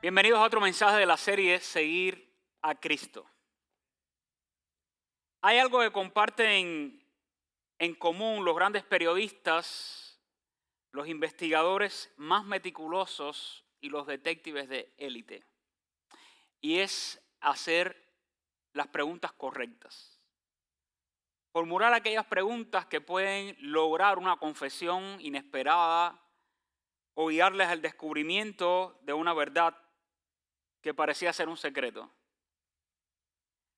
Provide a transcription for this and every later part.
Bienvenidos a otro mensaje de la serie Seguir a Cristo. Hay algo que comparten en común los grandes periodistas, los investigadores más meticulosos y los detectives de élite. Y es hacer las preguntas correctas. Formular aquellas preguntas que pueden lograr una confesión inesperada o guiarles al descubrimiento de una verdad que parecía ser un secreto.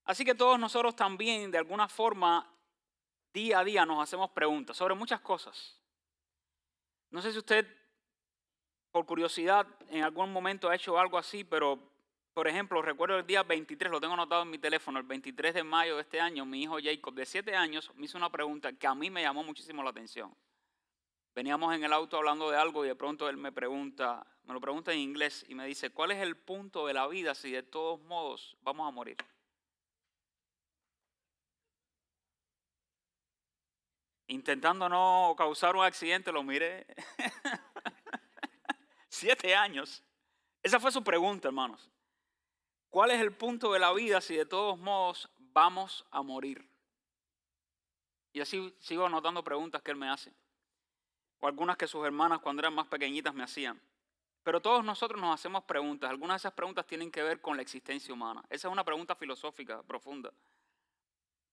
Así que todos nosotros también, de alguna forma, día a día nos hacemos preguntas sobre muchas cosas. No sé si usted, por curiosidad, en algún momento ha hecho algo así, pero, por ejemplo, recuerdo el día 23, lo tengo anotado en mi teléfono, el 23 de mayo de este año, mi hijo Jacob, de 7 años, me hizo una pregunta que a mí me llamó muchísimo la atención. Veníamos en el auto hablando de algo y de pronto él me lo pregunta en inglés y me dice, ¿cuál es el punto de la vida si de todos modos vamos a morir? Intentando no causar un accidente, lo miré. 7 años. Esa fue su pregunta, hermanos. ¿Cuál es el punto de la vida si de todos modos vamos a morir? Y así sigo anotando preguntas que él me hace. O algunas que sus hermanas cuando eran más pequeñitas me hacían. Pero todos nosotros nos hacemos preguntas. Algunas de esas preguntas tienen que ver con la existencia humana. Esa es una pregunta filosófica profunda.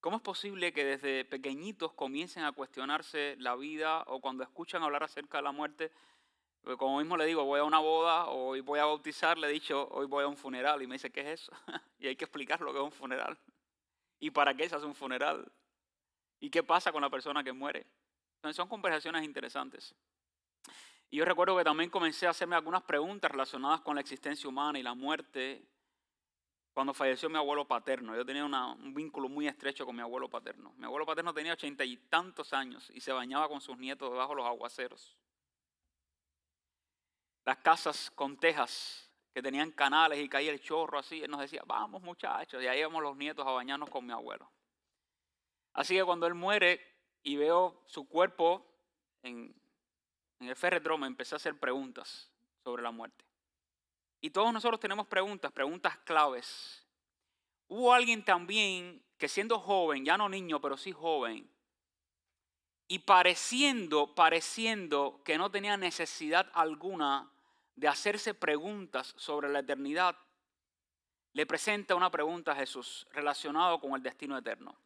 ¿Cómo es posible que desde pequeñitos comiencen a cuestionarse la vida o cuando escuchan hablar acerca de la muerte? Como mismo le digo, voy a una boda o hoy voy a bautizar, le he dicho, hoy voy a un funeral. Y me dice, ¿qué es eso? Y hay que explicar lo que es un funeral. ¿Y para qué se hace un funeral? ¿Y qué pasa con la persona que muere? Entonces son conversaciones interesantes. Y yo recuerdo que también comencé a hacerme algunas preguntas relacionadas con la existencia humana y la muerte cuando falleció mi abuelo paterno. Yo tenía un vínculo muy estrecho con mi abuelo paterno. Mi abuelo paterno tenía 80 y tantos años y se bañaba con sus nietos debajo de los aguaceros. Las casas con tejas que tenían canales y caía el chorro así, él nos decía, vamos muchachos, y ahí íbamos los nietos a bañarnos con mi abuelo. Así que cuando él muere y veo su cuerpo en el féretro, me empecé a hacer preguntas sobre la muerte. Y todos nosotros tenemos preguntas claves. Hubo alguien también que siendo joven, ya no niño, pero sí joven, y pareciendo que no tenía necesidad alguna de hacerse preguntas sobre la eternidad, le presenta una pregunta a Jesús relacionado con el destino eterno.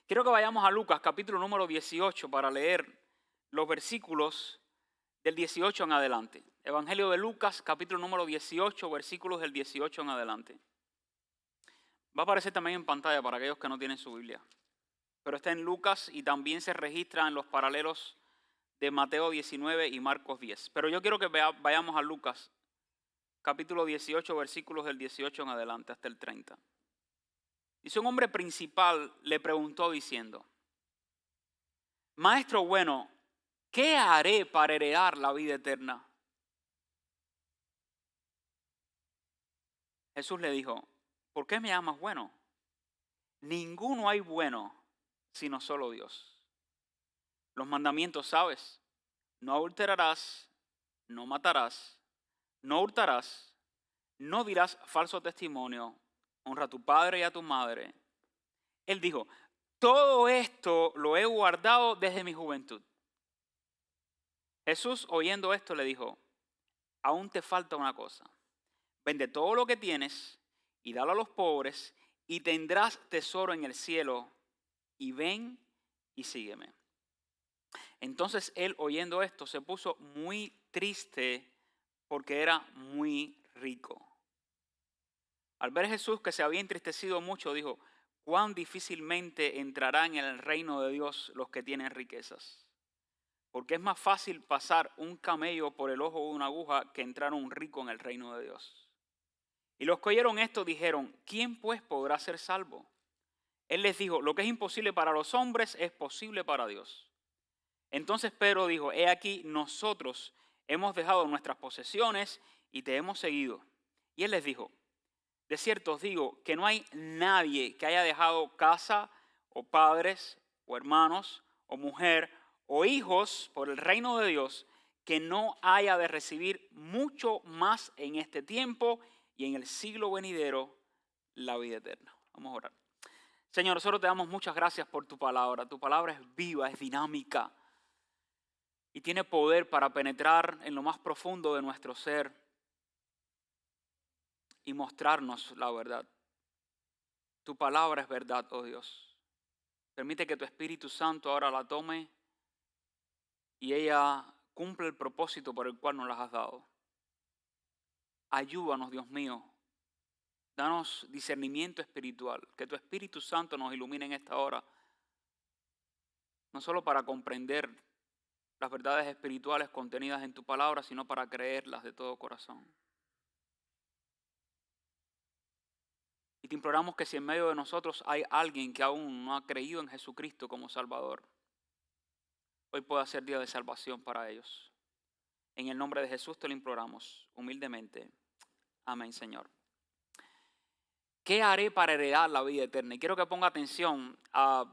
Quiero que vayamos a Lucas capítulo número 18 para leer los versículos del 18 en adelante. Evangelio de Lucas capítulo número 18, versículos del 18 en adelante. Va a aparecer también en pantalla para aquellos que no tienen su Biblia. Pero está en Lucas y también se registra en los paralelos de Mateo 19 y Marcos 10. Pero yo quiero que vayamos a Lucas, capítulo 18, versículos del 18 en adelante hasta el 30. Dice, un hombre principal le preguntó diciendo, Maestro bueno, ¿qué haré para heredar la vida eterna? Jesús le dijo, ¿por qué me llamas bueno? Ninguno hay bueno, sino solo Dios. Los mandamientos, ¿sabes? No adulterarás, no matarás, no hurtarás, no dirás falso testimonio, honra a tu padre y a tu madre. Él dijo, todo esto lo he guardado desde mi juventud. Jesús, oyendo esto, le dijo, aún te falta una cosa. Vende todo lo que tienes y dalo a los pobres y tendrás tesoro en el cielo. Y ven y sígueme. Entonces él, oyendo esto, se puso muy triste porque era muy rico. Al ver a Jesús que se había entristecido mucho, dijo, cuán difícilmente entrarán en el reino de Dios los que tienen riquezas. Porque es más fácil pasar un camello por el ojo de una aguja que entrar un rico en el reino de Dios. Y los que oyeron esto dijeron, ¿quién pues podrá ser salvo? Él les dijo, lo que es imposible para los hombres es posible para Dios. Entonces Pedro dijo, he aquí nosotros hemos dejado nuestras posesiones y te hemos seguido. Y él les dijo, de cierto os digo que no hay nadie que haya dejado casa o padres o hermanos o mujer o hijos por el reino de Dios que no haya de recibir mucho más en este tiempo y en el siglo venidero la vida eterna. Vamos a orar. Señor, nosotros te damos muchas gracias por tu palabra. Tu palabra es viva, es dinámica y tiene poder para penetrar en lo más profundo de nuestro ser y mostrarnos la verdad. Tu palabra es verdad, oh Dios. Permite que tu Espíritu Santo ahora la tome y ella cumple el propósito por el cual nos las has dado. Ayúdanos, Dios mío. Danos discernimiento espiritual. Que tu Espíritu Santo nos ilumine en esta hora. No solo para comprender las verdades espirituales contenidas en tu palabra, sino para creerlas de todo corazón. Y te imploramos que si en medio de nosotros hay alguien que aún no ha creído en Jesucristo como Salvador, hoy pueda ser día de salvación para ellos. En el nombre de Jesús te lo imploramos humildemente. Amén, Señor. ¿Qué haré para heredar la vida eterna? Y quiero que ponga atención a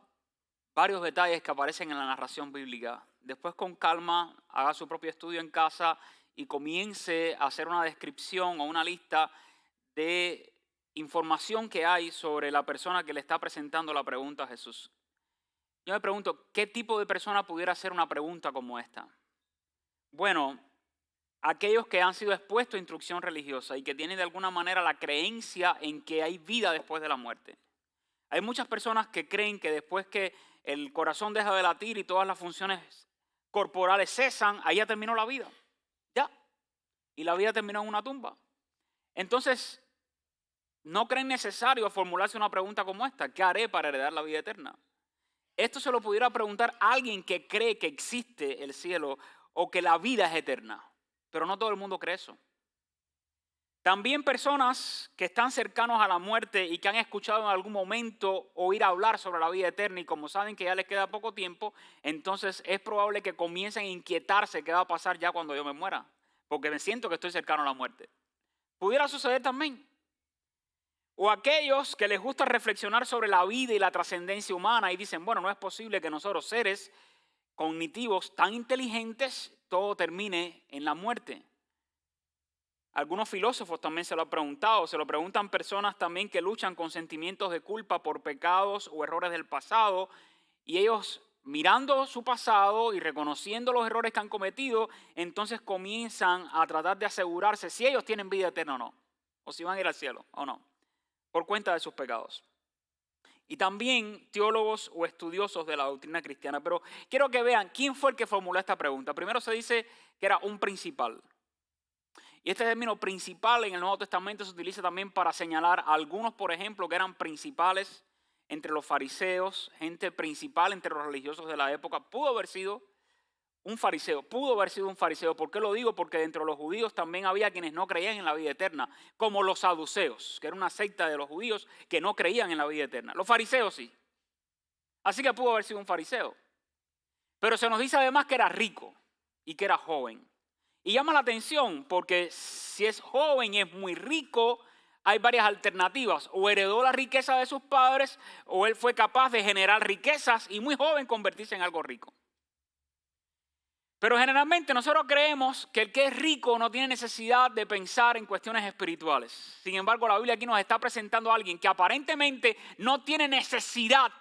varios detalles que aparecen en la narración bíblica. Después, con calma, haga su propio estudio en casa y comience a hacer una descripción o una lista de información que hay sobre la persona que le está presentando la pregunta a Jesús. Yo me pregunto, ¿qué tipo de persona pudiera hacer una pregunta como esta? Bueno, aquellos que han sido expuestos a instrucción religiosa y que tienen de alguna manera la creencia en que hay vida después de la muerte. Hay muchas personas que creen que después que el corazón deja de latir y todas las funciones corporales cesan, ahí ya terminó la vida. Ya. Y la vida terminó en una tumba. Entonces, no creen necesario formularse una pregunta como esta. ¿Qué haré para heredar la vida eterna? Esto se lo pudiera preguntar a alguien que cree que existe el cielo o que la vida es eterna. Pero no todo el mundo cree eso. También personas que están cercanos a la muerte y que han escuchado en algún momento oír hablar sobre la vida eterna y como saben que ya les queda poco tiempo, entonces es probable que comiencen a inquietarse qué va a pasar ya cuando yo me muera, porque me siento que estoy cercano a la muerte. Pudiera suceder también. O aquellos que les gusta reflexionar sobre la vida y la trascendencia humana y dicen, bueno, no es posible que nosotros seres cognitivos tan inteligentes todo termine en la muerte. Algunos filósofos también se lo han preguntado, se lo preguntan personas también que luchan con sentimientos de culpa por pecados o errores del pasado y ellos mirando su pasado y reconociendo los errores que han cometido, entonces comienzan a tratar de asegurarse si ellos tienen vida eterna o no, o si van a ir al cielo o no, por cuenta de sus pecados. Y también teólogos o estudiosos de la doctrina cristiana. Pero quiero que vean quién fue el que formuló esta pregunta. Primero se dice que era un principal. Y este término principal en el Nuevo Testamento se utiliza también para señalar a algunos, por ejemplo, que eran principales entre los fariseos, gente principal entre los religiosos de la época. Pudo haber sido un fariseo. ¿Por qué lo digo? Porque dentro de los judíos también había quienes no creían en la vida eterna, como los saduceos, que era una secta de los judíos que no creían en la vida eterna. Los fariseos sí. Así que pudo haber sido un fariseo. Pero se nos dice además que era rico y que era joven. Y llama la atención porque si es joven y es muy rico, hay varias alternativas. O heredó la riqueza de sus padres o él fue capaz de generar riquezas y muy joven convertirse en algo rico. Pero generalmente nosotros creemos que el que es rico no tiene necesidad de pensar en cuestiones espirituales. Sin embargo, la Biblia aquí nos está presentando a alguien que aparentemente no tiene necesidad,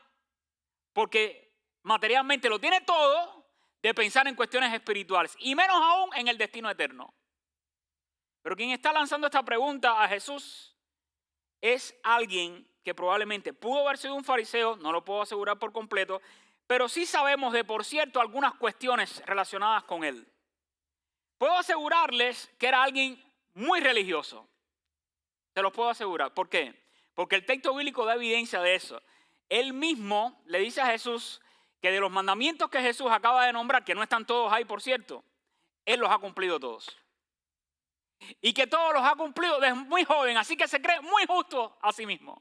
porque materialmente lo tiene todo, de pensar en cuestiones espirituales, y menos aún en el destino eterno. Pero quien está lanzando esta pregunta a Jesús es alguien que probablemente pudo haber sido un fariseo, no lo puedo asegurar por completo, pero sí sabemos de por cierto algunas cuestiones relacionadas con él. Puedo asegurarles que era alguien muy religioso. Se los puedo asegurar. ¿Por qué? Porque el texto bíblico da evidencia de eso. Él mismo le dice a Jesús que de los mandamientos que Jesús acaba de nombrar, que no están todos ahí por cierto, él los ha cumplido todos. Y que todos los ha cumplido desde muy joven, así que se cree muy justo a sí mismo.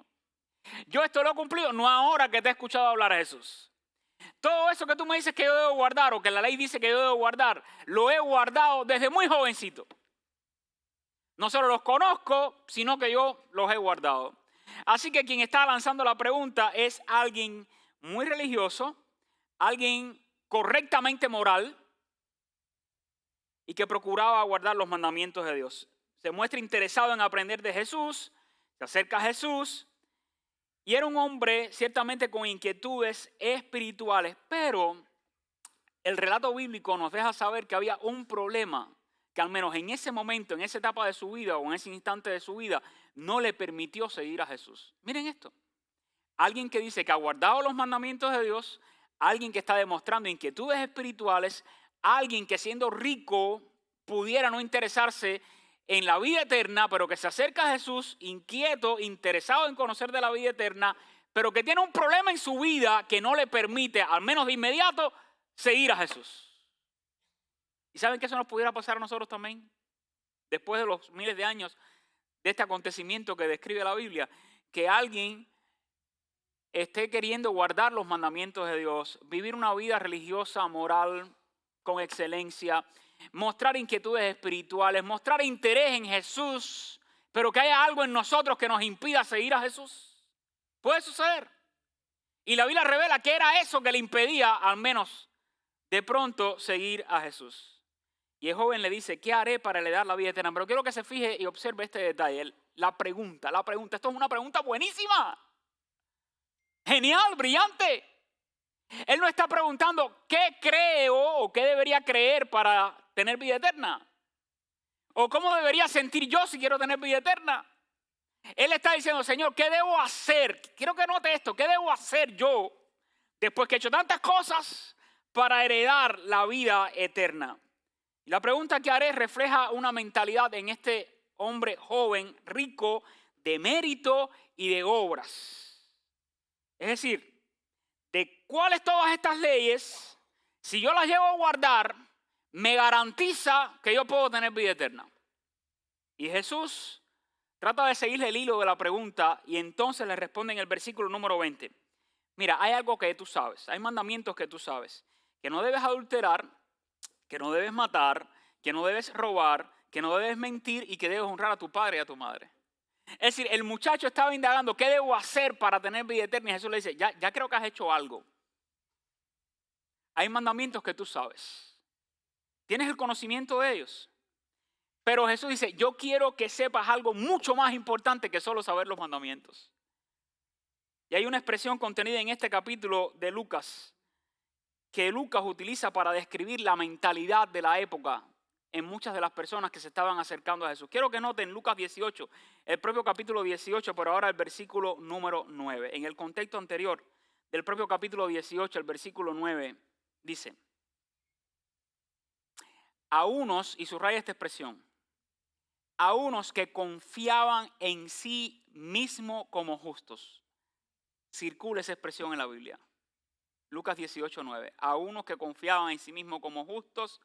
Yo esto lo he cumplido, no ahora que te he escuchado hablar a Jesús. Todo eso que tú me dices que yo debo guardar o que la ley dice que yo debo guardar, lo he guardado desde muy jovencito. No solo los conozco, sino que yo los he guardado. Así que quien está lanzando la pregunta es alguien muy religioso, alguien correctamente moral, y que procuraba guardar los mandamientos de Dios. Se muestra interesado en aprender de Jesús, se acerca a Jesús y era un hombre ciertamente con inquietudes espirituales, pero el relato bíblico nos deja saber que había un problema que al menos en ese momento, en esa etapa de su vida o en ese instante de su vida, no le permitió seguir a Jesús. Miren esto. Alguien que dice que ha guardado los mandamientos de Dios, alguien que está demostrando inquietudes espirituales, alguien que siendo rico pudiera no interesarse en la vida eterna, pero que se acerca a Jesús inquieto, interesado en conocer de la vida eterna, pero que tiene un problema en su vida que no le permite, al menos de inmediato, seguir a Jesús. ¿Y saben que eso nos pudiera pasar a nosotros también? Después de los miles de años de este acontecimiento que describe la Biblia, que alguien esté queriendo guardar los mandamientos de Dios, vivir una vida religiosa, moral, con excelencia, mostrar inquietudes espirituales, mostrar interés en Jesús, pero que haya algo en nosotros que nos impida seguir a Jesús. Puede suceder. Y la Biblia revela que era eso que le impedía, al menos de pronto, seguir a Jesús. Y el joven le dice, ¿qué haré para heredar la vida eterna? Pero quiero que se fije y observe este detalle. La pregunta. Esto es una pregunta buenísima. Genial, brillante. Él no está preguntando qué creo o qué debería creer para tener vida eterna. O cómo debería sentir yo si quiero tener vida eterna. Él está diciendo, Señor, ¿qué debo hacer? Quiero que note esto. ¿Qué debo hacer yo después que he hecho tantas cosas para heredar la vida eterna? Y la pregunta que haré refleja una mentalidad en este hombre joven, rico, de mérito y de obras. Es decir, de cuáles todas estas leyes, si yo las llevo a guardar, me garantiza que yo puedo tener vida eterna. Y Jesús trata de seguirle el hilo de la pregunta y entonces le responde en el versículo número 20. Mira, hay algo que tú sabes, hay mandamientos que tú sabes, que no debes adulterar, que no debes matar, que no debes robar, que no debes mentir y que debes honrar a tu padre y a tu madre. Es decir, el muchacho estaba indagando, ¿qué debo hacer para tener vida eterna? Y Jesús le dice, ya creo que has hecho algo. Hay mandamientos que tú sabes. Tienes el conocimiento de ellos. Pero Jesús dice, yo quiero que sepas algo mucho más importante que solo saber los mandamientos. Y hay una expresión contenida en este capítulo de Lucas, que Lucas utiliza para describir la mentalidad de la época en muchas de las personas que se estaban acercando a Jesús. Quiero que noten Lucas 18, el propio capítulo 18, pero ahora el versículo número 9. En el contexto anterior del propio capítulo 18, el versículo 9, dice, a unos, y subraya esta expresión, a unos que confiaban en sí mismo como justos. Circula esa expresión en la Biblia. Lucas 18, 9. A unos que confiaban en sí mismos como justos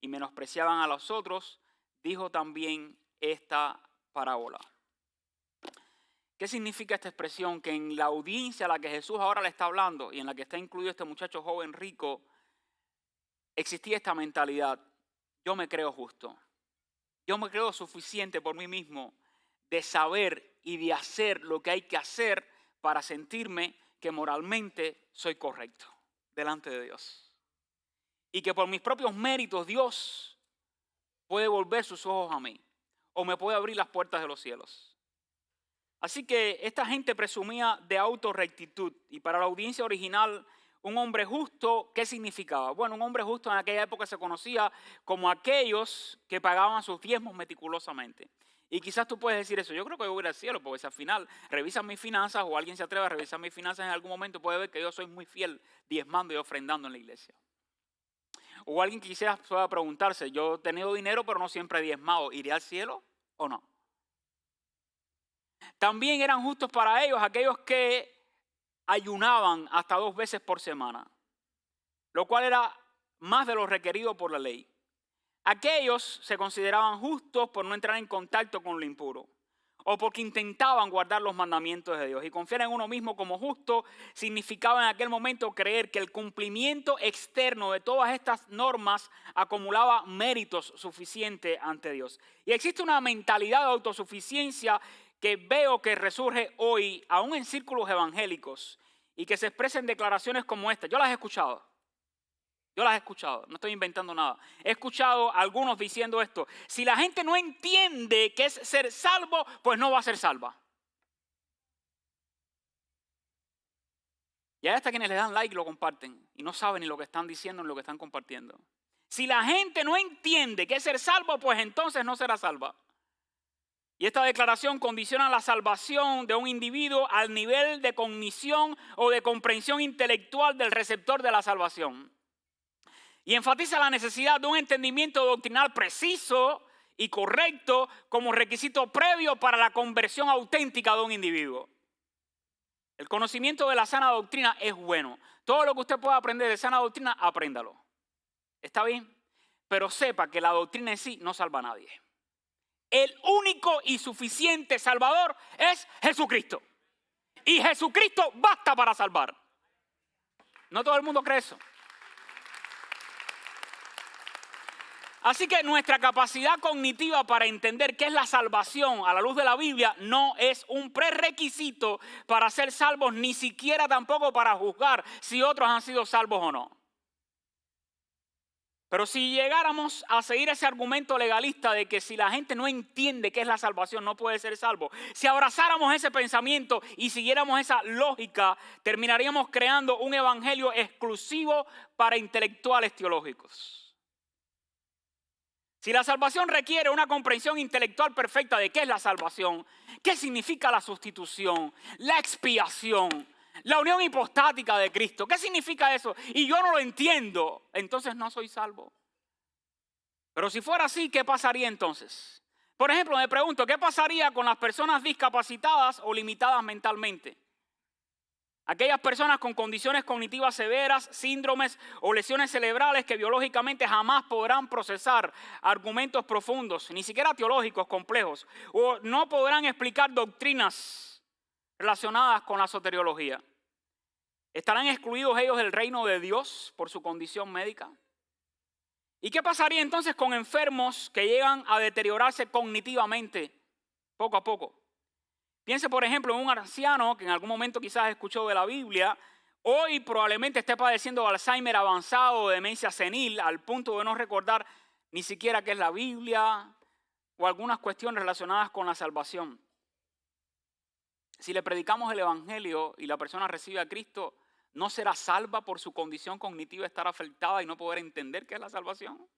y menospreciaban a los otros, dijo también esta parábola. ¿Qué significa esta expresión? Que en la audiencia a la que Jesús ahora le está hablando y en la que está incluido este muchacho joven rico, existía esta mentalidad. Yo me creo justo. Yo me creo suficiente por mí mismo de saber y de hacer lo que hay que hacer para sentirme que moralmente soy correcto delante de Dios. Y que por mis propios méritos Dios puede volver sus ojos a mí o me puede abrir las puertas de los cielos. Así que esta gente presumía de autorrectitud y para la audiencia original un hombre justo, ¿qué significaba? Bueno, un hombre justo en aquella época se conocía como aquellos que pagaban sus diezmos meticulosamente. Y quizás tú puedes decir eso, yo creo que voy a ir al cielo, porque si al final revisan mis finanzas o alguien se atreve a revisar mis finanzas en algún momento, puede ver que yo soy muy fiel diezmando y ofrendando en la iglesia. O alguien que quisiera pueda preguntarse, yo he tenido dinero pero no siempre he diezmado, ¿iré al cielo o no? También eran justos para ellos aquellos que ayunaban hasta 2 veces por semana, lo cual era más de lo requerido por la ley. Aquellos se consideraban justos por no entrar en contacto con lo impuro o porque intentaban guardar los mandamientos de Dios. Y confiar en uno mismo como justo significaba en aquel momento creer que el cumplimiento externo de todas estas normas acumulaba méritos suficientes ante Dios. Y existe una mentalidad de autosuficiencia que veo que resurge hoy, aún en círculos evangélicos, y que se expresa en declaraciones como esta. Yo las he escuchado. Yo las he escuchado, no estoy inventando nada. He escuchado a algunos diciendo esto: si la gente no entiende qué es ser salvo, pues no va a ser salva. Y hay hasta quienes le dan like y lo comparten y no saben ni lo que están diciendo ni lo que están compartiendo. Si la gente no entiende qué es ser salvo, pues entonces no será salva. Y esta declaración condiciona la salvación de un individuo al nivel de cognición o de comprensión intelectual del receptor de la salvación. Y enfatiza la necesidad de un entendimiento doctrinal preciso y correcto como requisito previo para la conversión auténtica de un individuo. El conocimiento de la sana doctrina es bueno. Todo lo que usted pueda aprender de sana doctrina, apréndalo. ¿Está bien? Pero sepa que la doctrina en sí no salva a nadie. El único y suficiente Salvador es Jesucristo. Y Jesucristo basta para salvar. No todo el mundo cree eso. Así que nuestra capacidad cognitiva para entender qué es la salvación a la luz de la Biblia no es un prerequisito para ser salvos, ni siquiera tampoco para juzgar si otros han sido salvos o no. Pero si llegáramos a seguir ese argumento legalista de que si la gente no entiende qué es la salvación no puede ser salvo, si abrazáramos ese pensamiento y siguiéramos esa lógica, terminaríamos creando un evangelio exclusivo para intelectuales teológicos. Si la salvación requiere una comprensión intelectual perfecta de qué es la salvación, qué significa la sustitución, la expiación, la unión hipostática de Cristo, ¿qué significa eso? Y yo no lo entiendo, entonces no soy salvo. Pero si fuera así, ¿qué pasaría entonces? Por ejemplo, me pregunto, ¿qué pasaría con las personas discapacitadas o limitadas mentalmente? Aquellas personas con condiciones cognitivas severas, síndromes o lesiones cerebrales que biológicamente jamás podrán procesar argumentos profundos, ni siquiera teológicos complejos, o no podrán explicar doctrinas relacionadas con la soteriología. ¿Estarán excluidos ellos del reino de Dios por su condición médica? ¿Y qué pasaría entonces con enfermos que llegan a deteriorarse cognitivamente poco a poco? Piense, por ejemplo, en un anciano que en algún momento quizás escuchó de la Biblia, hoy probablemente esté padeciendo Alzheimer avanzado o demencia senil al punto de no recordar ni siquiera qué es la Biblia o algunas cuestiones relacionadas con la salvación. Si le predicamos el Evangelio y la persona recibe a Cristo, ¿no será salva por su condición cognitiva estar afectada y no poder entender qué es la salvación?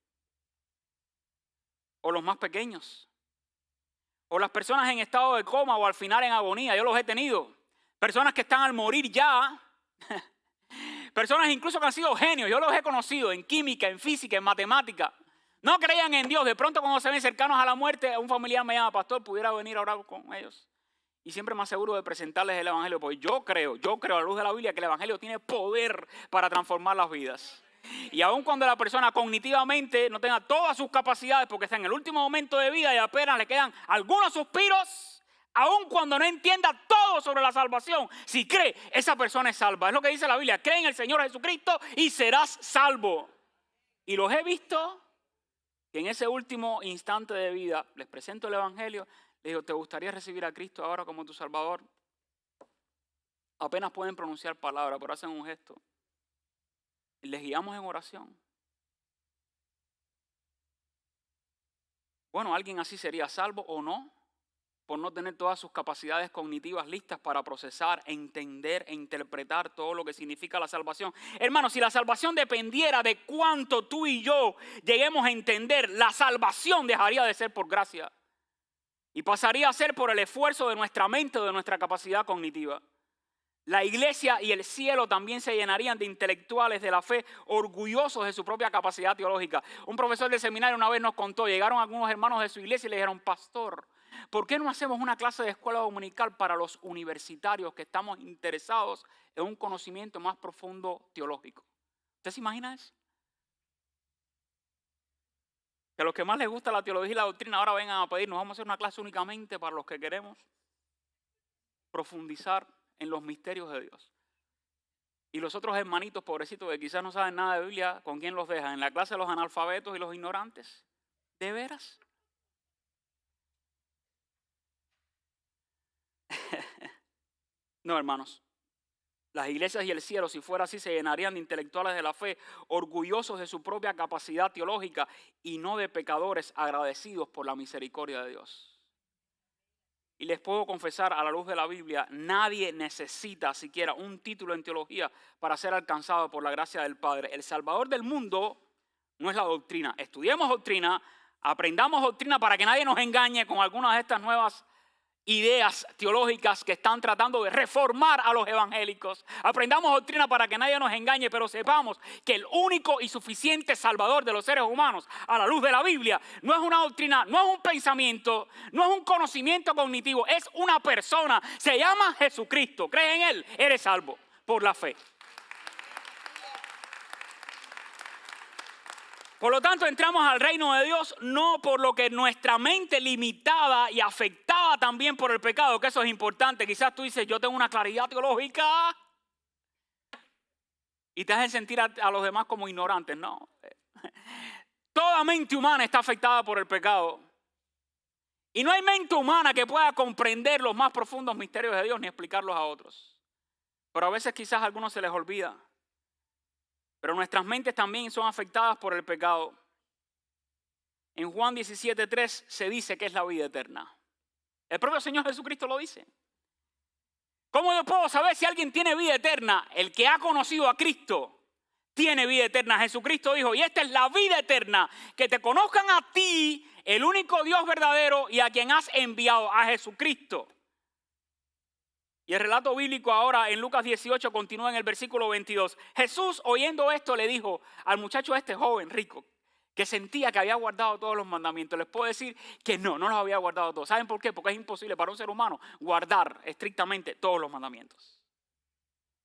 O los más pequeños. O las personas en estado de coma o al final en agonía, yo los he tenido. Personas que están al morir ya. Personas incluso que han sido genios, yo los he conocido en química, en física, en matemática. No creían en Dios. De pronto cuando se ven cercanos a la muerte, un familiar me llama: pastor, ¿pudiera venir a orar con ellos? Y siempre me aseguro de presentarles el Evangelio, porque yo creo a la luz de la Biblia que el Evangelio tiene poder para transformar las vidas. Y aun cuando la persona cognitivamente no tenga todas sus capacidades porque está en el último momento de vida y apenas le quedan algunos suspiros, aun cuando no entienda todo sobre la salvación, si cree, esa persona es salva. Es lo que dice la Biblia: cree en el Señor Jesucristo y serás salvo. Y los he visto que en ese último instante de vida les presento el Evangelio, les digo: ¿te gustaría recibir a Cristo ahora como tu Salvador? Apenas pueden pronunciar palabras, pero hacen un gesto. Y les guiamos en oración. Bueno, ¿alguien así sería salvo o no? Por no tener todas sus capacidades cognitivas listas para procesar, entender e interpretar todo lo que significa la salvación. Hermanos, si la salvación dependiera de cuánto tú y yo lleguemos a entender, la salvación dejaría de ser por gracia y pasaría a ser por el esfuerzo de nuestra mente o de nuestra capacidad cognitiva. La iglesia y el cielo también se llenarían de intelectuales de la fe orgullosos de su propia capacidad teológica. Un profesor del seminario una vez nos contó: llegaron algunos hermanos de su iglesia y le dijeron: pastor, ¿por qué no hacemos una clase de escuela dominical para los universitarios que estamos interesados en un conocimiento más profundo teológico? ¿Usted se imagina eso? Que a los que más les gusta la teología y la doctrina ahora vengan a pedirnos: vamos a hacer una clase únicamente para los que queremos profundizar en los misterios de Dios. Y los otros hermanitos pobrecitos que quizás no saben nada de Biblia, ¿con quién los dejan? ¿En la clase de los analfabetos y los ignorantes? ¿De veras? No, hermanos. Las iglesias y el cielo, si fuera así, se llenarían de intelectuales de la fe, orgullosos de su propia capacidad teológica y no de pecadores agradecidos por la misericordia de Dios. Y les puedo confesar, a la luz de la Biblia, nadie necesita siquiera un título en teología para ser alcanzado por la gracia del Padre. El Salvador del mundo no es la doctrina. Estudiemos doctrina, aprendamos doctrina para que nadie nos engañe con algunas de estas nuevas ideas teológicas que están tratando de reformar a los evangélicos. Aprendamos doctrina para que nadie nos engañe, pero sepamos que el único y suficiente Salvador de los seres humanos a la luz de la Biblia no es una doctrina, no es un pensamiento, no es un conocimiento cognitivo, es una persona. Se llama Jesucristo. ¿Crees en Él? Eres salvo por la fe. Por lo tanto, entramos al reino de Dios no por lo que nuestra mente limitada y afectada también por el pecado, que eso es importante. Quizás tú dices, yo tengo una claridad teológica y te hacen sentir a los demás como ignorantes. No. Toda mente humana está afectada por el pecado. Y no hay mente humana que pueda comprender los más profundos misterios de Dios ni explicarlos a otros. Pero a veces quizás a algunos se les olvida. Pero nuestras mentes también son afectadas por el pecado. En Juan 17:3 se dice que es la vida eterna. El propio Señor Jesucristo lo dice. ¿Cómo yo puedo saber si alguien tiene vida eterna? El que ha conocido a Cristo tiene vida eterna. Jesucristo dijo, y esta es la vida eterna, que te conozcan a ti, el único Dios verdadero, y a quien has enviado, a Jesucristo. Y el relato bíblico ahora en Lucas 18 continúa en el versículo 22. Jesús, oyendo esto, le dijo al muchacho este joven rico, que sentía que había guardado todos los mandamientos. Les puedo decir que no los había guardado todos. ¿Saben por qué? Porque es imposible para un ser humano guardar estrictamente todos los mandamientos.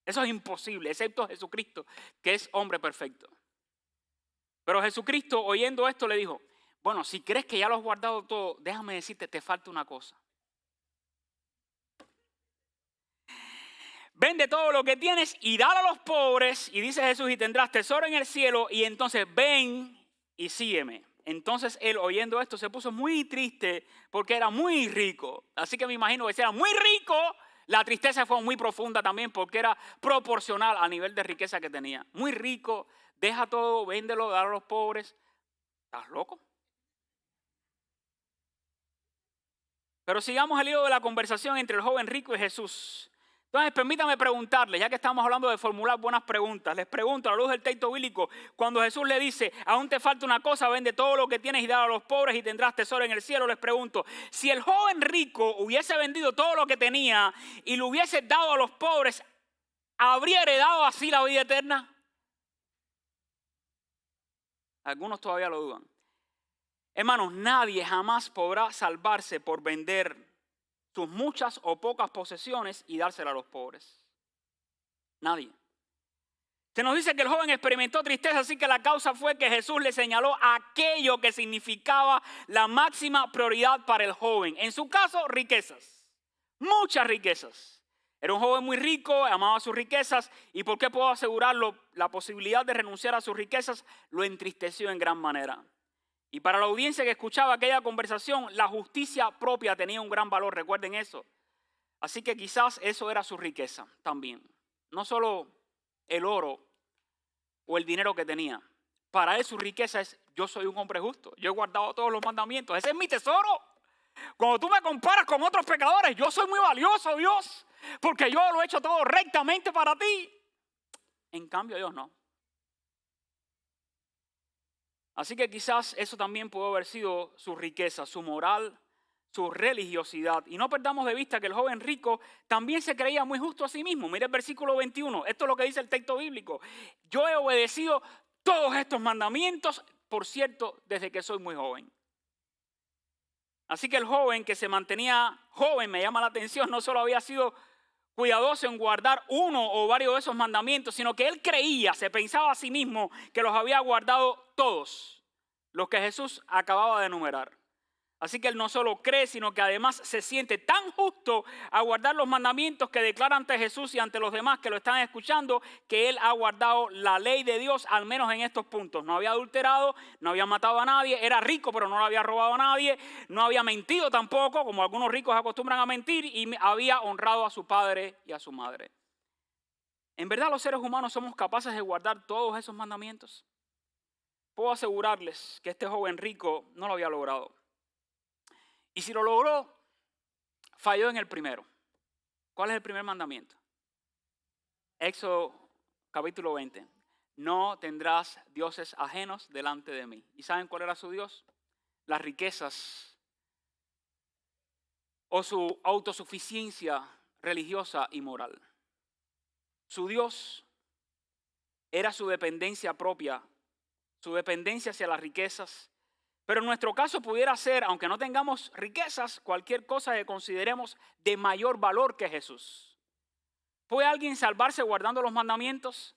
Eso es imposible, excepto Jesucristo, que es hombre perfecto. Pero Jesucristo, oyendo esto, le dijo, bueno, si crees que ya lo has guardado todo, déjame decirte, te falta una cosa. Vende todo lo que tienes y dalo a los pobres. Y dice Jesús, y tendrás tesoro en el cielo. Y entonces ven y sígueme. Entonces él, oyendo esto, se puso muy triste porque era muy rico. Así que me imagino que si era muy rico, la tristeza fue muy profunda también porque era proporcional al nivel de riqueza que tenía. Muy rico, deja todo, véndelo, dalo a los pobres. ¿Estás loco? Pero sigamos el hilo de la conversación entre el joven rico y Jesús. Entonces, permítame preguntarles, ya que estamos hablando de formular buenas preguntas, les pregunto a la luz del texto bíblico, cuando Jesús le dice, aún te falta una cosa, vende todo lo que tienes y dalo a los pobres y tendrás tesoro en el cielo, les pregunto, si el joven rico hubiese vendido todo lo que tenía y lo hubiese dado a los pobres, ¿habría heredado así la vida eterna? Algunos todavía lo dudan. Hermanos, nadie jamás podrá salvarse por vender sus muchas o pocas posesiones y dárselas a los pobres. Nadie. Se nos dice que el joven experimentó tristeza, así que la causa fue que Jesús le señaló aquello que significaba la máxima prioridad para el joven. En su caso, riquezas. Muchas riquezas. Era un joven muy rico, amaba sus riquezas y ¿por qué puedo asegurarlo? La posibilidad de renunciar a sus riquezas lo entristeció en gran manera. Y para la audiencia que escuchaba aquella conversación, la justicia propia tenía un gran valor, recuerden eso. Así que quizás eso era su riqueza también. No solo el oro o el dinero que tenía. Para él su riqueza es, yo soy un hombre justo, yo he guardado todos los mandamientos, ese es mi tesoro. Cuando tú me comparas con otros pecadores, yo soy muy valioso, Dios, porque yo lo he hecho todo rectamente para ti. En cambio, Dios no. Así que quizás eso también pudo haber sido su riqueza, su moral, su religiosidad. Y no perdamos de vista que el joven rico también se creía muy justo a sí mismo. Mire el versículo 21, esto es lo que dice el texto bíblico. Yo he obedecido todos estos mandamientos, por cierto, desde que soy muy joven. Así que el joven que se mantenía joven, me llama la atención, no solo había sido cuidadoso en guardar uno o varios de esos mandamientos, sino que él creía, se pensaba a sí mismo que los había guardado todos, los que Jesús acababa de enumerar. Así que él no solo cree, sino que además se siente tan justo a guardar los mandamientos que declara ante Jesús y ante los demás que lo están escuchando, que él ha guardado la ley de Dios, al menos en estos puntos. No había adulterado, no había matado a nadie, era rico pero no le había robado a nadie, no había mentido tampoco, como algunos ricos acostumbran a mentir, y había honrado a su padre y a su madre. ¿En verdad los seres humanos somos capaces de guardar todos esos mandamientos? Puedo asegurarles que este joven rico no lo había logrado. Y si lo logró, falló en el primero. ¿Cuál es el primer mandamiento? Éxodo capítulo 20. No tendrás dioses ajenos delante de mí. ¿Y saben cuál era su Dios? Las riquezas o su autosuficiencia religiosa y moral. Su Dios era su dependencia propia, su dependencia hacia las riquezas. Pero en nuestro caso pudiera ser, aunque no tengamos riquezas, cualquier cosa que consideremos de mayor valor que Jesús. ¿Puede alguien salvarse guardando los mandamientos?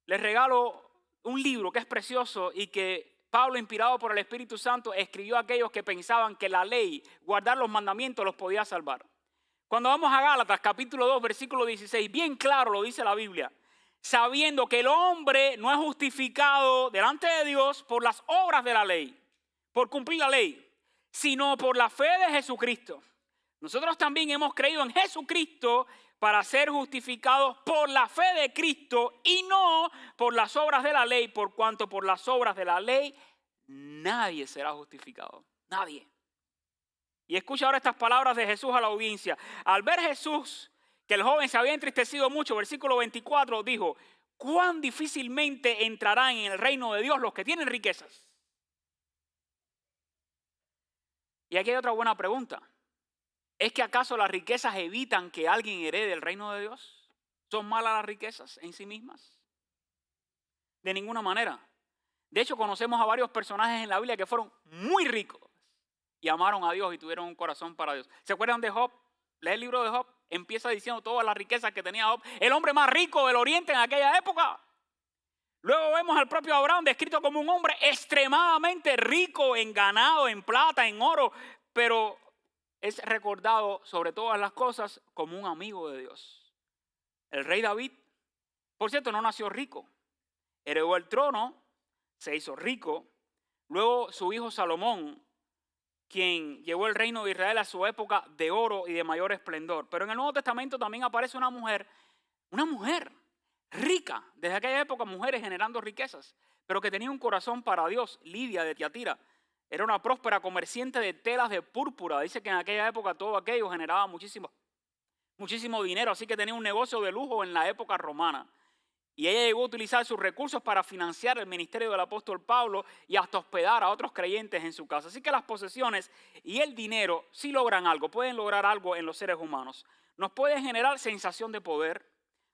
Les regalo un libro que es precioso y que Pablo, inspirado por el Espíritu Santo, escribió a aquellos que pensaban que la ley, guardar los mandamientos, los podía salvar. Cuando vamos a Gálatas, capítulo 2, versículo 16, bien claro lo dice la Biblia. Sabiendo que el hombre no es justificado delante de Dios por las obras de la ley, por cumplir la ley, sino por la fe de Jesucristo. Nosotros también hemos creído en Jesucristo para ser justificados por la fe de Cristo y no por las obras de la ley, por cuanto por las obras de la ley nadie será justificado. Nadie. Y escucha ahora estas palabras de Jesús a la audiencia. Al ver Jesús que el joven se había entristecido mucho, versículo 24, dijo: ¿cuán difícilmente entrarán en el reino de Dios los que tienen riquezas? Y aquí hay otra buena pregunta. ¿Es que acaso las riquezas evitan que alguien herede el reino de Dios? ¿Son malas las riquezas en sí mismas? De ninguna manera. De hecho, conocemos a varios personajes en la Biblia que fueron muy ricos y amaron a Dios y tuvieron un corazón para Dios. ¿Se acuerdan de Job? Lee el libro de Job. Empieza diciendo todas las riquezas que tenía Job. El hombre más rico del oriente en aquella época. Luego vemos al propio Abraham descrito como un hombre extremadamente rico en ganado, en plata, en oro, pero es recordado sobre todas las cosas como un amigo de Dios. El rey David, por cierto, no nació rico. Heredó el trono, se hizo rico. Luego su hijo Salomón, quien llevó el reino de Israel a su época de oro y de mayor esplendor. Pero en el Nuevo Testamento también aparece una mujer rica. Desde aquella época, mujeres generando riquezas, pero que tenía un corazón para Dios. Lidia de Tiatira era una próspera comerciante de telas de púrpura. Dice que en aquella época todo aquello generaba muchísimo dinero, así que tenía un negocio de lujo en la época romana. Y ella llegó a utilizar sus recursos para financiar el ministerio del apóstol Pablo y hasta hospedar a otros creyentes en su casa. Así que las posesiones y el dinero sí logran algo, pueden lograr algo en los seres humanos. Nos pueden generar sensación de poder,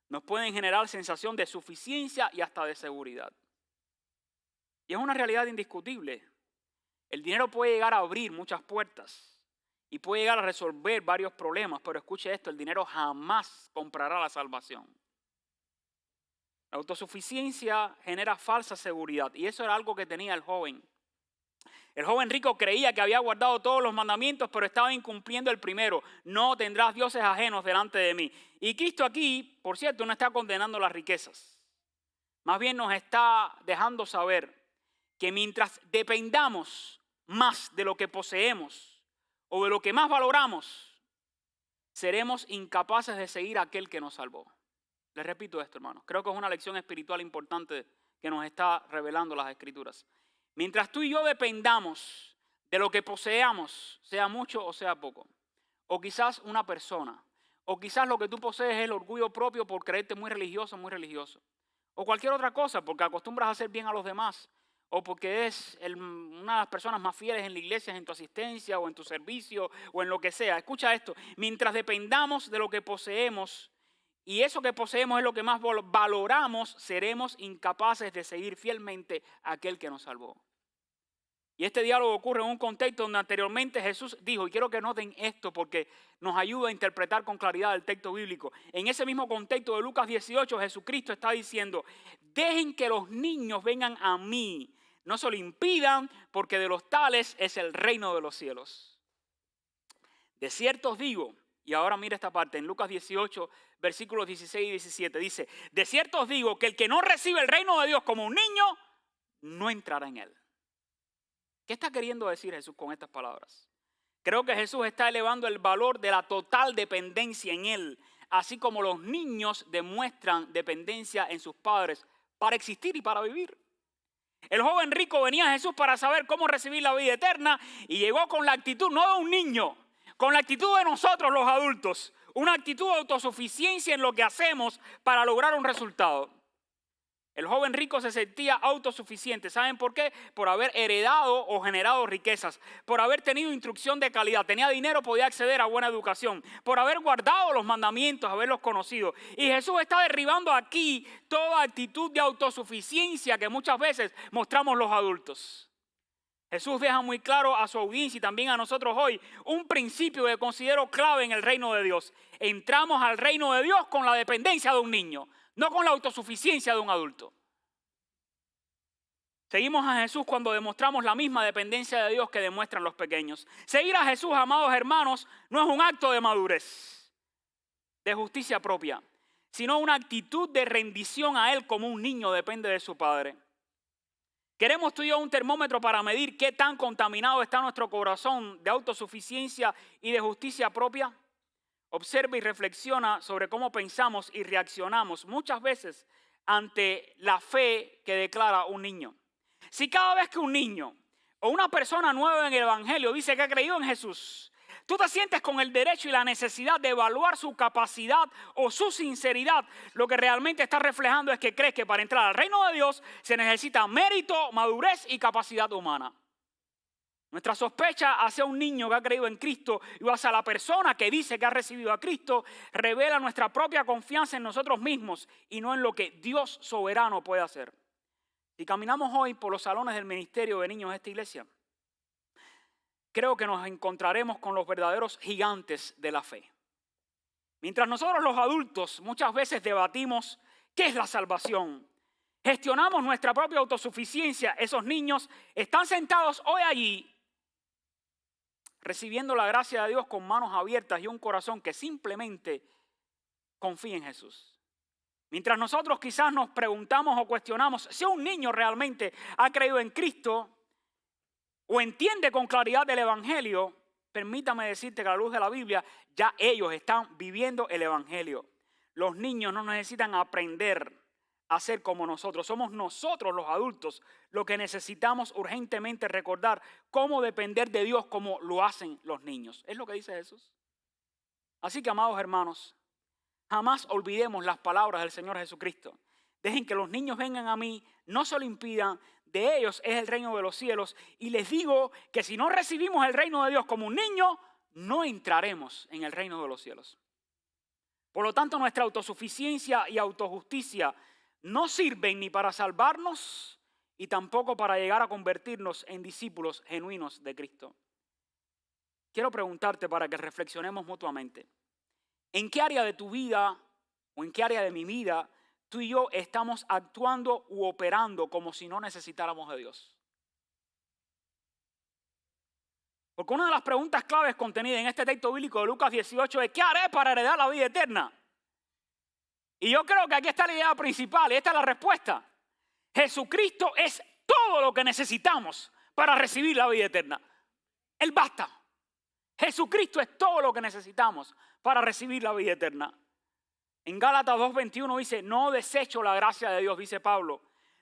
nos pueden generar sensación de suficiencia y hasta de seguridad. Y es una realidad indiscutible. El dinero puede llegar a abrir muchas puertas y puede llegar a resolver varios problemas, pero escuche esto, el dinero jamás comprará la salvación. La autosuficiencia genera falsa seguridad y eso era algo que tenía el joven. El joven rico creía que había guardado todos los mandamientos, pero estaba incumpliendo el primero. No tendrás dioses ajenos delante de mí. Y Cristo aquí, por cierto, no está condenando las riquezas. Más bien nos está dejando saber que mientras dependamos más de lo que poseemos o de lo que más valoramos, seremos incapaces de seguir a aquel que nos salvó. Les repito esto, hermanos. Creo que es una lección espiritual importante que nos está revelando las Escrituras. Mientras tú y yo dependamos de lo que poseamos, sea mucho o sea poco, o quizás una persona, o quizás lo que tú posees es el orgullo propio por creerte muy religioso, o cualquier otra cosa, porque acostumbras a hacer bien a los demás, o porque eres una de las personas más fieles en la iglesia, en tu asistencia, o en tu servicio, o en lo que sea. Escucha esto, mientras dependamos de lo que poseemos, y eso que poseemos es lo que más valoramos, seremos incapaces de seguir fielmente a aquel que nos salvó. Y este diálogo ocurre en un contexto donde anteriormente Jesús dijo, y quiero que noten esto porque nos ayuda a interpretar con claridad el texto bíblico. En ese mismo contexto de Lucas 18, Jesucristo está diciendo, dejen que los niños vengan a mí, no se lo impidan, porque de los tales es el reino de los cielos. De cierto os digo, y ahora mira esta parte, en Lucas 18, versículos 16 y 17, dice, de cierto os digo que el que no recibe el reino de Dios como un niño, no entrará en él. ¿Qué está queriendo decir Jesús con estas palabras? Creo que Jesús está elevando el valor de la total dependencia en Él así como los niños demuestran dependencia en sus padres para existir y para vivir. El joven rico venía a Jesús para saber cómo recibir la vida eterna y llegó con la actitud no de un niño, con la actitud de nosotros los adultos, una actitud de autosuficiencia en lo que hacemos para lograr un resultado. El joven rico se sentía autosuficiente. ¿Saben por qué? Por haber heredado o generado riquezas, por haber tenido instrucción de calidad. Tenía dinero, podía acceder a buena educación, por haber guardado los mandamientos, haberlos conocido. Y Jesús está derribando aquí toda actitud de autosuficiencia que muchas veces mostramos los adultos. Jesús deja muy claro a su audiencia y también a nosotros hoy un principio que considero clave en el reino de Dios. Entramos al reino de Dios con la dependencia de un niño, no con la autosuficiencia de un adulto. Seguimos a Jesús cuando demostramos la misma dependencia de Dios que demuestran los pequeños. Seguir a Jesús, amados hermanos, no es un acto de madurez, de justicia propia, sino una actitud de rendición a Él como un niño depende de su padre. ¿Queremos tú y yo un termómetro para medir qué tan contaminado está nuestro corazón de autosuficiencia y de justicia propia? Observa y reflexiona sobre cómo pensamos y reaccionamos muchas veces ante la fe que declara un niño. Si cada vez que un niño o una persona nueva en el Evangelio dice que ha creído en Jesús, tú te sientes con el derecho y la necesidad de evaluar su capacidad o su sinceridad, lo que realmente está reflejando es que crees que para entrar al reino de Dios se necesita mérito, madurez y capacidad humana. Nuestra sospecha hacia un niño que ha creído en Cristo y hacia la persona que dice que ha recibido a Cristo revela nuestra propia confianza en nosotros mismos y no en lo que Dios soberano puede hacer. Si caminamos hoy por los salones del ministerio de niños de esta iglesia, creo que nos encontraremos con los verdaderos gigantes de la fe. Mientras nosotros los adultos muchas veces debatimos qué es la salvación, gestionamos nuestra propia autosuficiencia, esos niños están sentados hoy allí recibiendo la gracia de Dios con manos abiertas y un corazón que simplemente confía en Jesús. Mientras nosotros quizás nos preguntamos o cuestionamos si un niño realmente ha creído en Cristo o entiende con claridad el Evangelio, permítame decirte que a la luz de la Biblia ya ellos están viviendo el Evangelio. Los niños no necesitan aprender a ser como nosotros. Somos nosotros los adultos los que necesitamos urgentemente recordar cómo depender de Dios como lo hacen los niños. Es lo que dice Jesús. Así que, amados hermanos, jamás olvidemos las palabras del Señor Jesucristo. Dejen que los niños vengan a mí, no se lo impidan, de ellos es el reino de los cielos. Y les digo que si no recibimos el reino de Dios como un niño, no entraremos en el reino de los cielos. Por lo tanto, nuestra autosuficiencia y autojusticia no sirven ni para salvarnos y tampoco para llegar a convertirnos en discípulos genuinos de Cristo. Quiero preguntarte para que reflexionemos mutuamente. ¿En qué área de tu vida o en qué área de mi vida tú y yo estamos actuando u operando como si no necesitáramos de Dios? Porque una de las preguntas claves contenidas en este texto bíblico de Lucas 18 es ¿qué haré para heredar la vida eterna? Y yo creo que aquí está la idea principal y esta es la respuesta. Jesucristo es todo lo que necesitamos para recibir la vida eterna. Él basta. Jesucristo es todo lo que necesitamos para recibir la vida eterna. En Gálatas 2:21 dice, no desecho la gracia de Dios, dice Pablo.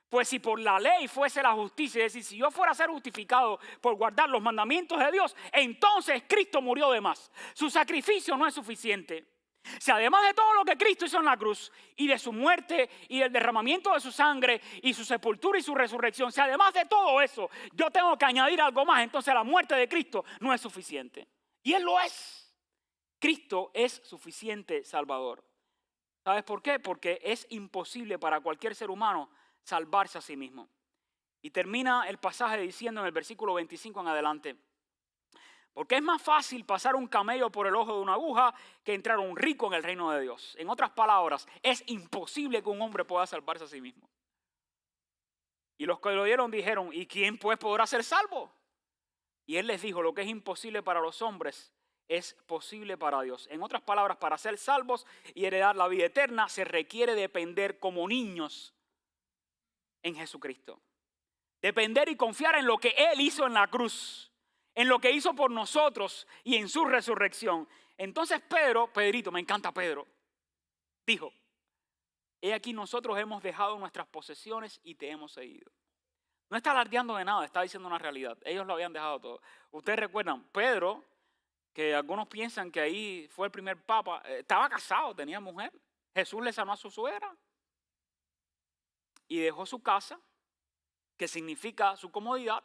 Pues si por la ley fuese la justicia, es decir, si yo fuera a ser justificado por guardar los mandamientos de Dios, entonces Cristo murió de más. Su sacrificio no es suficiente. Si además de todo lo que Cristo hizo en la cruz y de su muerte y del derramamiento de su sangre y su sepultura y su resurrección, si además de todo eso yo tengo que añadir algo más, entonces la muerte de Cristo no es suficiente. Y Él lo es. Cristo es suficiente Salvador. ¿Sabes por qué? Porque es imposible para cualquier ser humano salvarse a sí mismo. Y termina el pasaje diciendo en el versículo 25 en adelante, porque es más fácil pasar un camello por el ojo de una aguja que entrar un rico en el reino de Dios. En otras palabras, es imposible que un hombre pueda salvarse a sí mismo. Y los que lo oyeron dijeron, ¿y quién pues podrá ser salvo? Y Él les dijo, lo que es imposible para los hombres es posible para Dios. En otras palabras, para ser salvos y heredar la vida eterna se requiere depender como niños en Jesucristo. Depender y confiar en lo que Él hizo en la cruz, en lo que hizo por nosotros y en su resurrección. Entonces Pedrito, me encanta Pedro, dijo: he aquí nosotros hemos dejado nuestras posesiones y te hemos seguido. No está alardeando de nada, está diciendo una realidad. Ellos lo habían dejado todo. Ustedes recuerdan, Pedro, que algunos piensan que ahí fue el primer papa, estaba casado, tenía mujer. Jesús le sanó a su suegra y dejó su casa, que significa su comodidad,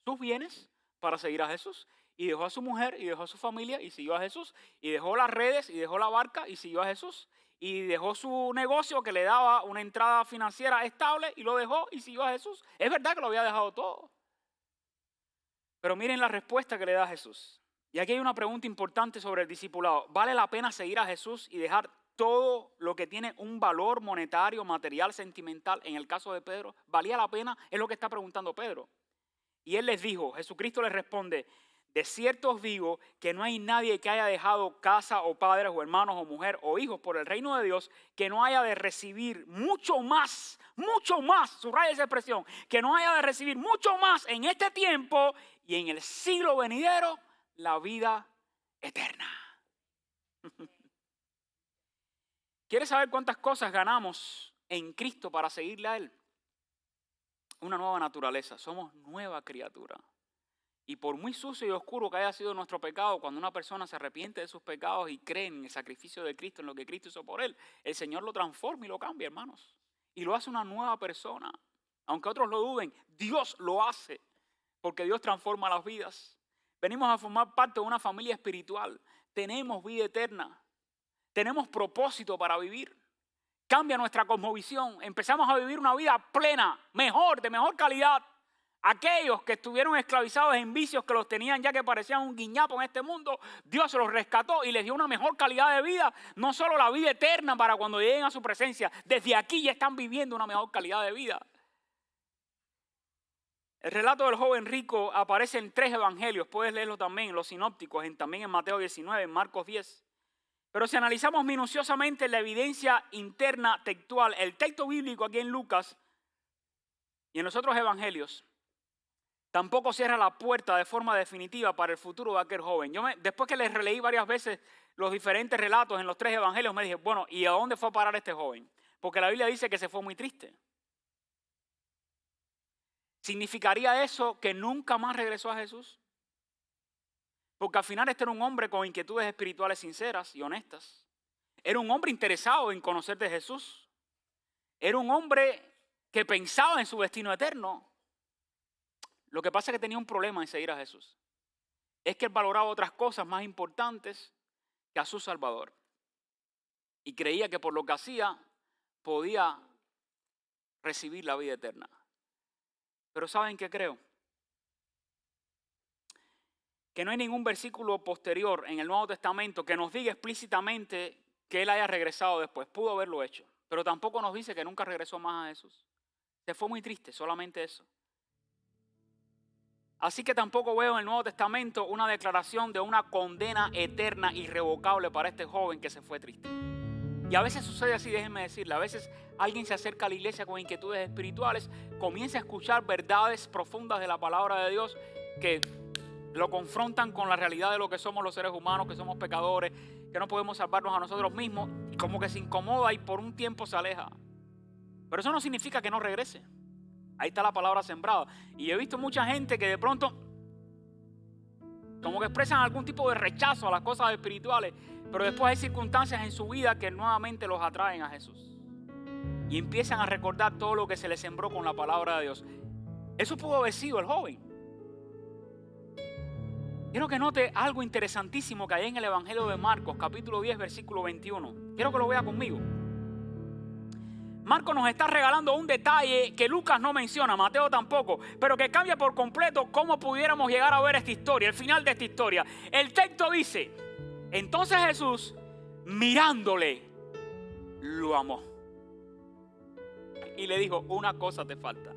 sus bienes, para seguir a Jesús. Y dejó a su mujer y dejó a su familia y siguió a Jesús. Y dejó las redes y dejó la barca y siguió a Jesús. Y dejó su negocio que le daba una entrada financiera estable y lo dejó y siguió a Jesús. Es verdad que lo había dejado todo. Pero miren la respuesta que le da Jesús. Y aquí hay una pregunta importante sobre el discipulado. ¿Vale la pena seguir a Jesús y dejar todo lo que tiene un valor monetario, material, sentimental? En el caso de Pedro, ¿valía la pena? Es lo que está preguntando Pedro. Y él les dijo, Jesucristo les responde: de cierto os digo que no hay nadie que haya dejado casa o padres o hermanos o mujer o hijos por el reino de Dios que no haya de recibir mucho más, subraya esa expresión, que no haya de recibir mucho más en este tiempo y en el siglo venidero la vida eterna. ¿Quieres saber cuántas cosas ganamos en Cristo para seguirle a Él? Una nueva naturaleza, somos nueva criatura. Y por muy sucio y oscuro que haya sido nuestro pecado, cuando una persona se arrepiente de sus pecados y cree en el sacrificio de Cristo, en lo que Cristo hizo por él, el Señor lo transforma y lo cambia, hermanos. Y lo hace una nueva persona. Aunque otros lo duden, Dios lo hace, porque Dios transforma las vidas. Venimos a formar parte de una familia espiritual. Tenemos vida eterna. Tenemos propósito para vivir. Cambia nuestra cosmovisión. Empezamos a vivir una vida plena, mejor, de mejor calidad. Aquellos que estuvieron esclavizados en vicios que los tenían ya que parecían un guiñapo en este mundo, Dios se los rescató y les dio una mejor calidad de vida. No solo la vida eterna para cuando lleguen a su presencia, desde aquí ya están viviendo una mejor calidad de vida. El relato del joven rico aparece en 3 evangelios, puedes leerlo también en los sinópticos, también en Mateo 19, en Marcos 10. Pero si analizamos minuciosamente la evidencia interna textual, el texto bíblico aquí en Lucas y en los otros evangelios, tampoco cierra la puerta de forma definitiva para el futuro de aquel joven. Después que les releí varias veces los diferentes relatos en los 3 evangelios, me dije, bueno, ¿y a dónde fue a parar este joven? Porque la Biblia dice que se fue muy triste. ¿Significaría eso que nunca más regresó a Jesús? Porque al final este era un hombre con inquietudes espirituales sinceras y honestas. Era un hombre interesado en conocer de Jesús. Era un hombre que pensaba en su destino eterno. Lo que pasa es que tenía un problema en seguir a Jesús. Es que él valoraba otras cosas más importantes que a su Salvador. Y creía que por lo que hacía podía recibir la vida eterna. Pero ¿saben qué creo? Que no hay ningún versículo posterior en el Nuevo Testamento que nos diga explícitamente que él haya regresado después. Pudo haberlo hecho, pero tampoco nos dice que nunca regresó más a Jesús. Se fue muy triste, solamente eso. Así que tampoco veo en el Nuevo Testamento una declaración de una condena eterna irrevocable para este joven que se fue triste. Y a veces sucede así, déjenme decirle, a veces alguien se acerca a la iglesia con inquietudes espirituales, comienza a escuchar verdades profundas de la palabra de Dios que lo confrontan con la realidad de lo que somos los seres humanos, que somos pecadores, que no podemos salvarnos a nosotros mismos, y como que se incomoda y por un tiempo se aleja. Pero eso no significa que no regrese. Ahí está la palabra sembrada. Y he visto mucha gente que de pronto como que expresan algún tipo de rechazo a las cosas espirituales, pero después hay circunstancias en su vida que nuevamente los atraen a Jesús. Y empiezan a recordar todo lo que se les sembró con la palabra de Dios. Eso pudo haber sido el joven. Quiero que note algo interesantísimo que hay en el Evangelio de Marcos, capítulo 10, versículo 21. Quiero que lo vea conmigo. Marcos nos está regalando un detalle que Lucas no menciona, Mateo tampoco, pero que cambia por completo cómo pudiéramos llegar a ver esta historia, el final de esta historia. El texto dice, entonces Jesús, mirándole, lo amó. Y le dijo, una cosa te falta.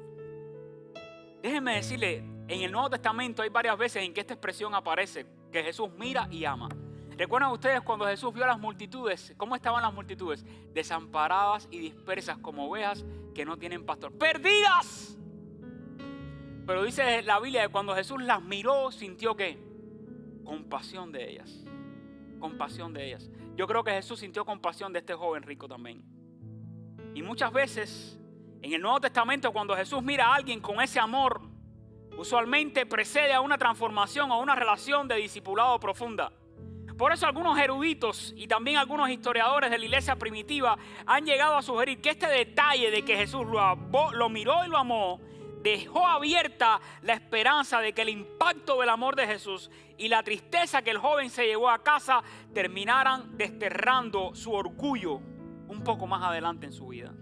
Déjenme decirle, en el Nuevo Testamento hay varias veces en que esta expresión aparece, que Jesús mira y ama. ¿Recuerdan ustedes cuando Jesús vio a las multitudes? ¿Cómo estaban las multitudes? Desamparadas y dispersas como ovejas que no tienen pastor. ¡Perdidas! Pero dice la Biblia que cuando Jesús las miró, sintió ¿qué? Compasión de ellas. Compasión de ellas. yo creo que Jesús sintió compasión de este joven rico también. Y muchas veces en el Nuevo Testamento, cuando Jesús mira a alguien con ese amor, usualmente precede a una transformación o una relación de discipulado profunda. Por eso algunos eruditos y también algunos historiadores de la iglesia primitiva han llegado a sugerir que este detalle de que Jesús lo miró y lo amó dejó abierta la esperanza de que el impacto del amor de Jesús y la tristeza que el joven se llevó a casa terminaran desterrando su orgullo un poco más adelante en su vida.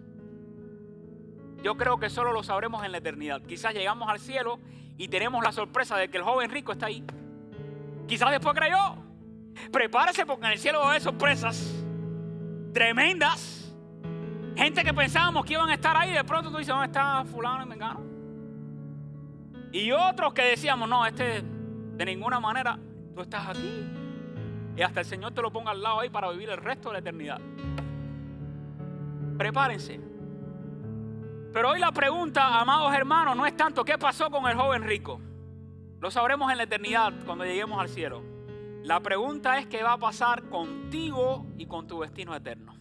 Yo creo que solo lo sabremos en la eternidad. Quizás llegamos al cielo y tenemos la sorpresa de que el joven rico está ahí. Quizás después creyó. Prepárese porque en el cielo va a haber sorpresas tremendas. Gente que pensábamos que iban a estar ahí, de pronto tú dices, ¿dónde está fulano y mengano? Y otros que decíamos, no, de ninguna manera, tú estás aquí. Y hasta el Señor te lo ponga al lado ahí para vivir el resto de la eternidad. Prepárense. Pero hoy la pregunta, amados hermanos, no es tanto qué pasó con el joven rico. Lo sabremos en la eternidad cuando lleguemos al cielo. La pregunta es qué va a pasar contigo y con tu destino eterno.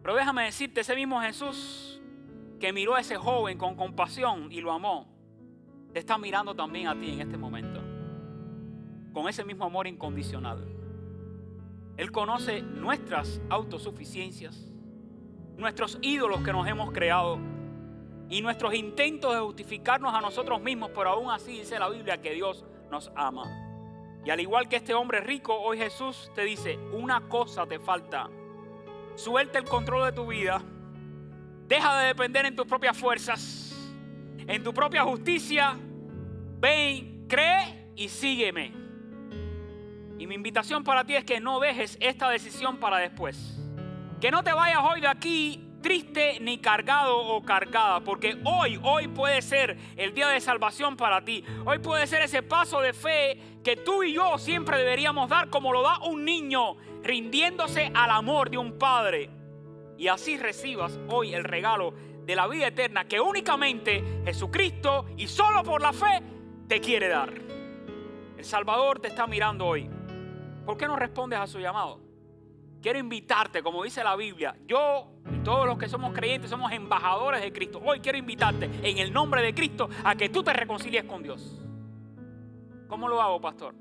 Pero déjame decirte, ese mismo Jesús que miró a ese joven con compasión y lo amó, te está mirando también a ti en este momento, con ese mismo amor incondicional. Él conoce nuestras autosuficiencias, nuestros ídolos que nos hemos creado y nuestros intentos de justificarnos a nosotros mismos, pero aún así dice la Biblia que Dios nos ama. Y al igual que este hombre rico, hoy Jesús te dice, una cosa te falta. Suelta el control de tu vida. Deja de depender en tus propias fuerzas, en tu propia justicia. Ven, cree y sígueme. Y mi invitación para ti es que no dejes esta decisión para después. Que no te vayas hoy de aquí triste ni cargado o cargada, porque hoy puede ser el día de salvación para ti. Hoy puede ser ese paso de fe que tú y yo siempre deberíamos dar, como lo da un niño rindiéndose al amor de un padre. Y así recibas hoy el regalo de la vida eterna que únicamente Jesucristo y solo por la fe te quiere dar. El Salvador te está mirando hoy. ¿Por qué no respondes a su llamado? Quiero invitarte, como dice la Biblia, yo y todos los que somos creyentes somos embajadores de Cristo. Hoy quiero invitarte en el nombre de Cristo a que tú te reconcilies con Dios. ¿Cómo lo hago, pastor?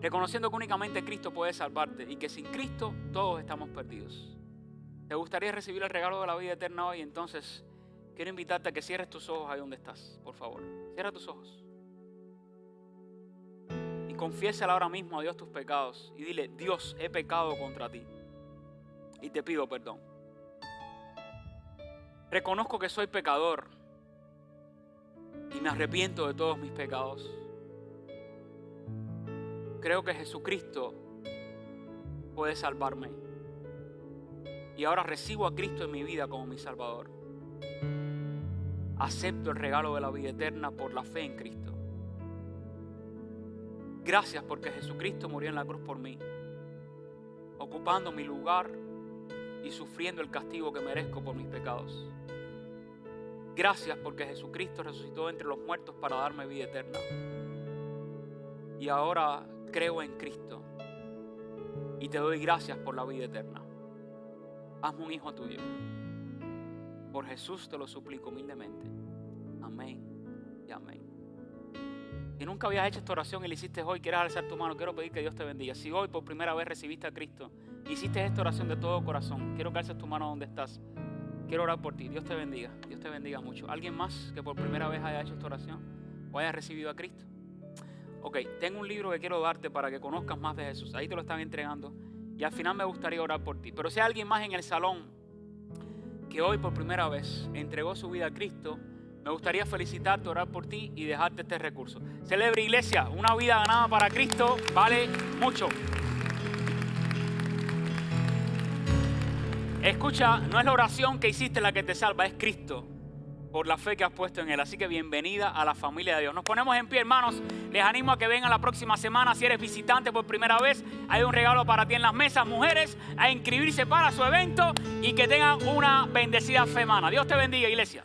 Reconociendo que únicamente Cristo puede salvarte y que sin Cristo todos estamos perdidos. ¿Te gustaría recibir el regalo de la vida eterna hoy? Entonces quiero invitarte a que cierres tus ojos ahí donde estás, por favor. Cierra tus ojos. Confiésale ahora mismo a Dios tus pecados y dile, Dios, he pecado contra ti y te pido perdón. Reconozco que soy pecador y me arrepiento de todos mis pecados. Creo que Jesucristo puede salvarme y ahora recibo a Cristo en mi vida como mi Salvador. Acepto el regalo de la vida eterna por la fe en Cristo. Gracias porque Jesucristo murió en la cruz por mí, ocupando mi lugar y sufriendo el castigo que merezco por mis pecados. Gracias porque Jesucristo resucitó entre los muertos para darme vida eterna. Y ahora creo en Cristo y te doy gracias por la vida eterna. Hazme un hijo tuyo. Por Jesús te lo suplico humildemente. Amén y amén. Si nunca habías hecho esta oración y la hiciste hoy, quieres alzar tu mano, quiero pedir que Dios te bendiga. Si hoy por primera vez recibiste a Cristo, hiciste esta oración de todo corazón, quiero que alces tu mano donde estás. Quiero orar por ti. Dios te bendiga mucho. ¿Alguien más que por primera vez haya hecho esta oración o haya recibido a Cristo? Ok, tengo un libro que quiero darte para que conozcas más de Jesús. Ahí te lo están entregando y al final me gustaría orar por ti. Pero si hay alguien más en el salón que hoy por primera vez entregó su vida a Cristo, me gustaría felicitarte, orar por ti y dejarte este recurso. Celebre Iglesia, una vida ganada para Cristo vale mucho. Escucha, no es la oración que hiciste la que te salva, es Cristo, por la fe que has puesto en Él. Así que bienvenida a la familia de Dios. Nos ponemos en pie, hermanos. Les animo a que vengan la próxima semana. Si eres visitante por primera vez, hay un regalo para ti en las mesas. Mujeres, a inscribirse para su evento y que tengan una bendecida semana. Dios te bendiga, iglesia.